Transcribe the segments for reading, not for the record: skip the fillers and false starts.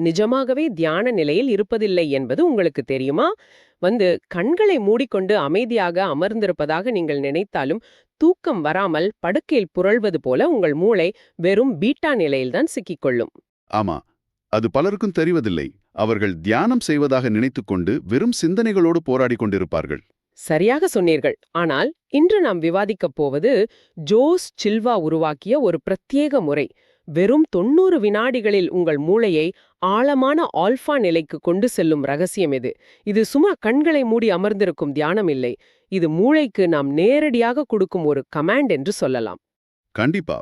நிஜமாகவே தியான நிலையில் இருப்பதில்லை என்பது உங்களுக்கு தெரியுமா? கண்களை மூடிக்கொண்டு அமைதியாக அமர்ந்திருப்பதாக நீங்கள் நினைத்தாலும் தூக்கம் வராமல் படுக்கையில் புரள்வது போல உங்கள் மூளை வெறும் பீட்டா நிலையில்தான் சிக்கிக்கொள்ளும். ஆமா, அது பலருக்கும் தெரிவதில்லை. அவர்கள் தியானம் செய்வதாக நினைத்துக்கொண்டு வெறும் சிந்தனைகளோடு போராடிக் கொண்டிருப்பார்கள். சரியாக சொன்னீர்கள். ஆனால் இன்று நாம் விவாதிக்கப் போவது ஜோஸ் சில்வா உருவாக்கிய ஒரு பிரத்யேக முறை. வெறும் 90 வினாடிகளில் உங்கள் மூளையை ஆழமான ஆல்பா நிலைக்கு கொண்டு செல்லும் ரகசியம் இது. இது சும்மா கண்களை மூடி அமர்ந்திருக்கும் தியானம் இல்லை. இது மூளைக்கு நாம் நேரடியாக கொடுக்கும் ஒரு கமாண்ட் என்று சொல்லலாம். கண்டிப்பா.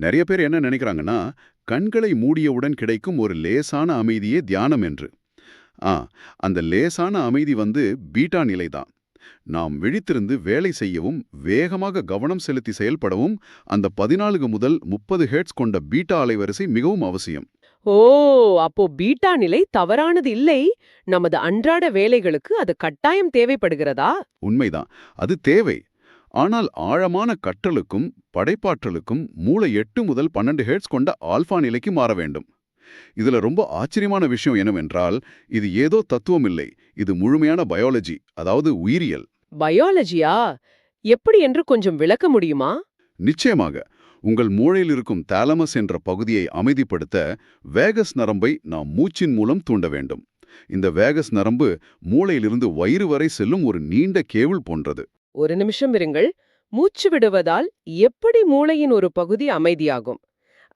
நிறைய பேர் என்ன நினைக்கிறாங்கன்னா, கண்களை மூடியவுடன் கிடைக்கும் ஒரு லேசான அமைதியே தியானம் என்று. அந்த லேசான அமைதி பீட்டா நிலைதான். நாம் விழித்திருந்து வேலை செய்யவும் வேகமாக கவனம் செலுத்தி செயல்படவும் அந்த 14 முதல் 30 ஹெர்ட்ஸ் கொண்ட பீட்டா அலைவரிசை மிகவும் அவசியம். ஓ, அப்போ பீட்டா நிலை தவறானது இல்லை. நமது அன்றாட வேலைகளுக்கு அது கட்டாயம் தேவைப்படுகிறதா? உண்மைதான், அது தேவை. ஆனால் ஆழமான கற்றலுக்கும் படைப்பாற்றலுக்கும் மூளை 8 முதல் 12 ஹெர்ட்ஸ் கொண்ட ஆல்பா நிலைக்கு மாற வேண்டும். இதுல ரொம்ப ஆச்சரியமான விஷயம் என்னவென்றால், இது ஏதோ தத்துவம் இல்லை, இது முழுமையான பயாலஜி, அதாவது உயிரியல். பயாலஜியா? எப்படி என்று கொஞ்சம் விளக்க முடியுமா? நிச்சயமாக. உங்கள் மூளையில் இருக்கும் தாலமஸ் என்ற பகுதியை அமைதிப்படுத்த வேகஸ் நரம்பை நாம் மூச்சின் மூலம் தூண்ட வேண்டும். இந்த வேகஸ் நரம்பு மூளையிலிருந்து வயிறு வரை செல்லும் ஒரு நீண்ட கேபிள் போன்றது. ஒரு நிமிஷம் இருங்கள். மூச்சு விடுவதால் எப்படி மூளையின் ஒரு பகுதி அமைதியாகும்?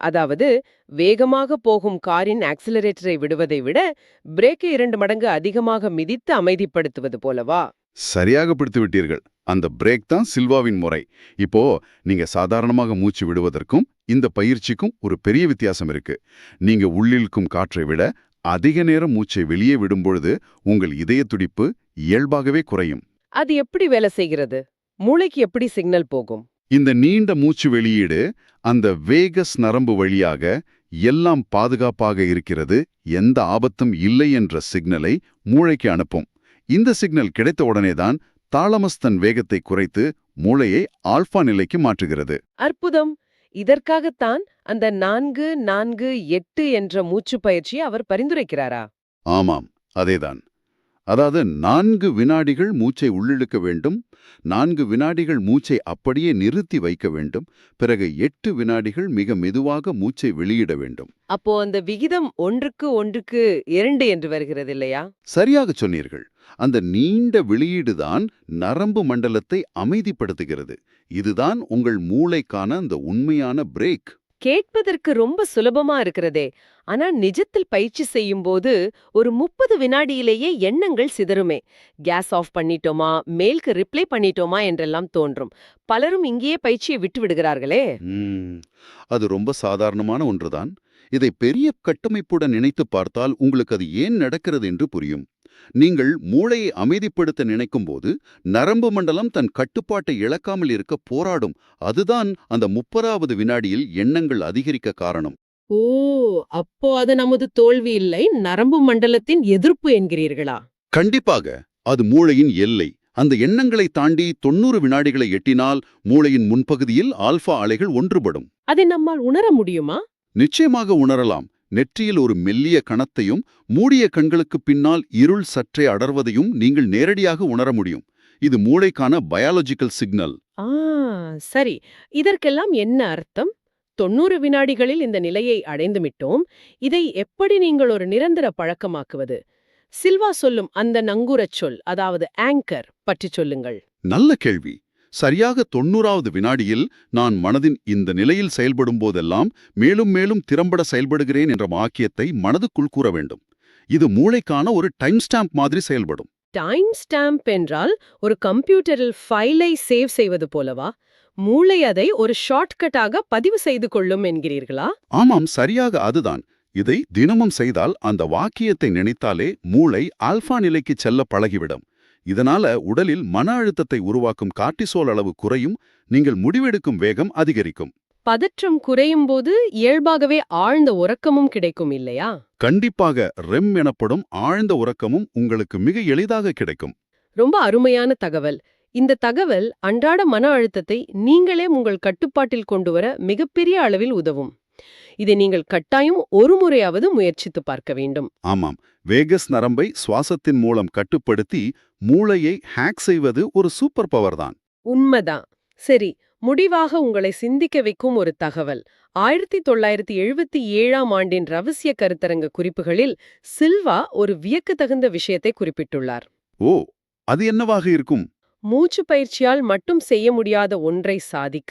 அதாவது வேகமாக போகும் காரின் ஆக்சிலரேட்டரை விடுவதை விட பிரேக்கை 2 மடங்கு அதிகமாக மிதித்து அமைதிப்படுத்துவது போலவா? சரியாக பிடித்து விட்டீர்கள். அந்த பிரேக் தான் சில்வாவின் முறை. இப்போ நீங்க சாதாரணமாக மூச்சு விடுவதற்கும் இந்த பயிற்சிக்கும் ஒரு பெரிய வித்தியாசம் இருக்கு. நீங்க உள்ளிழுக்கும் காற்றை விட அதிக நேரம் மூச்சை வெளியே விடும்பொழுது உங்கள் இதய துடிப்பு இயல்பாகவே குறையும். அது எப்படி வேலை செய்கிறது? மூளைக்கு எப்படி சிக்னல் போகும்? இந்த நீண்ட மூச்சு வெளியீடு அந்த வேகஸ் நரம்பு வழியாக எல்லாம் பாதுகாப்பாக இருக்கிறது, எந்த ஆபத்தும் இல்லை என்ற சிக்னலை மூளைக்கு அனுப்பும். இந்த சிக்னல் கிடைத்த உடனேதான் தாலமஸ் தன் வேகத்தை குறைத்து மூளையை ஆல்பா நிலைக்கு மாற்றுகிறது. அற்புதம்! இதற்காகத்தான் அந்த 4-4-8 என்ற மூச்சு பயிற்சியை அவர் பரிந்துரைக்கிறாரா? ஆமாம், அதேதான். அதாவது 4 வினாடிகள் மூச்சை உள்ளிழுக்க வேண்டும், 4 வினாடிகள் மூச்சை அப்படியே நிறுத்தி வைக்க வேண்டும், பிறகு 8 வினாடிகள் மிக மெதுவாக மூச்சை வெளியிட வேண்டும். அப்போ அந்த விகிதம் 1:2 என்று வருகிறது இல்லையா? சரியாக சொன்னீர்கள். அந்த நீண்ட வெளியீடுதான் நரம்பு மண்டலத்தை அமைதிப்படுத்துகிறது. இதுதான் உங்கள் மூளைக்கான அந்த உண்மையான பிரேக். கேட்பதற்கு ரொம்ப சுலபமா இருக்கிறதே. ஆனா நிஜத்தில் பயிற்சி செய்யும்போது ஒரு 30 வினாடியிலேயே எண்ணங்கள் சிதறுமே. கேஸ் ஆஃப் பண்ணிட்டோமா, மெயிலுக்கு ரிப்ளை பண்ணிட்டோமா என்றெல்லாம் தோன்றும். பலரும் இங்கேயே பயிற்சியை விட்டு விடுகிறார்களே. அது ரொம்ப சாதாரணமான ஒன்றுதான். இதை பெரிய கட்டமைப்புடன் நினைத்து பார்த்தால் உங்களுக்கு அது ஏன் நடக்கிறது என்று புரியும். நீங்கள் மூளையை அமைதிப்படுத்த நினைக்கும் போது நரம்பு மண்டலம் தன் கட்டுப்பாட்டை இழக்காமல் இருக்க போராடும். அதுதான் அந்த 30வது வினாடியில் எண்ணங்கள் அதிகரிக்க காரணம். ஓ, அப்போ அது நமது தோல்வி இல்லை, நரம்பு மண்டலத்தின் எதிர்ப்பு என்கிறீர்களா? கண்டிப்பாக. அது மூளையின் எல்லை. அந்த எண்ணங்களை தாண்டி 90 வினாடிகளை எட்டினால் மூளையின் முன்பகுதியில் ஆல்பா அலைகள் ஒன்றுபடும். அதை நம்மால் உணர முடியுமா? நிச்சயமாக உணரலாம். நெற்றியில் ஒரு மெல்லிய கணத்தையும் மூடிய கண்களுக்கு பின்னால் இருள் சற்றே அடர்வதையும் நீங்கள் நேரடியாக உணர முடியும். இது மூளைக்கான பயாலஜிக்கல் சிக்னல். சரி. இதற்கெல்லாம் என்ன அர்த்தம்? 90 வினாடிகளில் இந்த நிலையை அடைந்துவிட்டோம். இதை எப்படி நீங்கள் ஒரு நிரந்தர பழக்கமாக்குவது? சில்வா சொல்லும் அந்த நங்கூரச் சொல், அதாவது ஆங்கர் பற்றி சொல்லுங்கள். நல்ல கேள்வி. சரியாக 90வது வினாடியில் நான் மனதின் இந்த நிலையில் செயல்படும் போதெல்லாம் மேலும் மேலும் திறம்பட செயல்படுகிறேன் என்ற வாக்கியத்தை மனதுக்குள் கூற வேண்டும். இது மூளைக்கான ஒரு டைம் ஸ்டாம்ப் மாதிரி செயல்படும். டைம் ஸ்டாம்ப் என்றால் ஒரு கம்ப்யூட்டரில் ஃபைலை சேவ் செய்வது போலவா? மூளை அதை ஒரு ஷார்ட்கட்டாக பதிவு செய்து கொள்ளும் என்கிறீர்களா? ஆமாம், சரியாக அதுதான். இதை தினமும் செய்தால் அந்த வாக்கியத்தை நினைத்தாலே மூளை ஆல்பா நிலைக்கு செல்ல பழகிவிடும். இதனால உடலில் மன அழுத்தத்தை உருவாக்கும் கார்டிசோல் அளவு குறையும், நீங்கள் முடிவெடுக்கும் வேகம் அதிகரிக்கும். பதற்றம் குறையும் போது இயல்பாகவே ஆழ்ந்த உறக்கமும் கிடைக்கும் இல்லையா? கண்டிப்பாக. ரெம் எனப்படும் ஆழ்ந்த உறக்கமும் உங்களுக்கு மிக எளிதாக கிடைக்கும். ரொம்ப அருமையான தகவல். இந்த தகவல் அன்றாட மன அழுத்தத்தை நீங்களே உங்கள் கட்டுப்பாட்டில் கொண்டு வர மிகப்பெரிய அளவில் உதவும். இதை நீங்கள் கட்டாயம் ஒரு முறையாவது முயற்சித்து பார்க்க வேண்டும். ஆமாம், வேகஸ் நரம்பை சுவாசத்தின் மூலம் கட்டுப்படுத்தி மூளையை ஹேக் செய்வது ஒரு சூப்பர் பவர் தான். உண்மைதான். சரி, முடிவாக உங்களை சிந்திக்க வைக்கும் ஒரு தகவல். 1977ஆம் ஆண்டின் ரகசிய கருத்தரங்க குறிப்புகளில் சில்வா ஒரு வியக்கத்தகுந்த விஷயத்தை குறிப்பிட்டுள்ளார். ஓ, அது என்னவாக இருக்கும்? மூச்சு பயிற்சியால் மட்டும் செய்ய முடியாத ஒன்றை சாதிக்க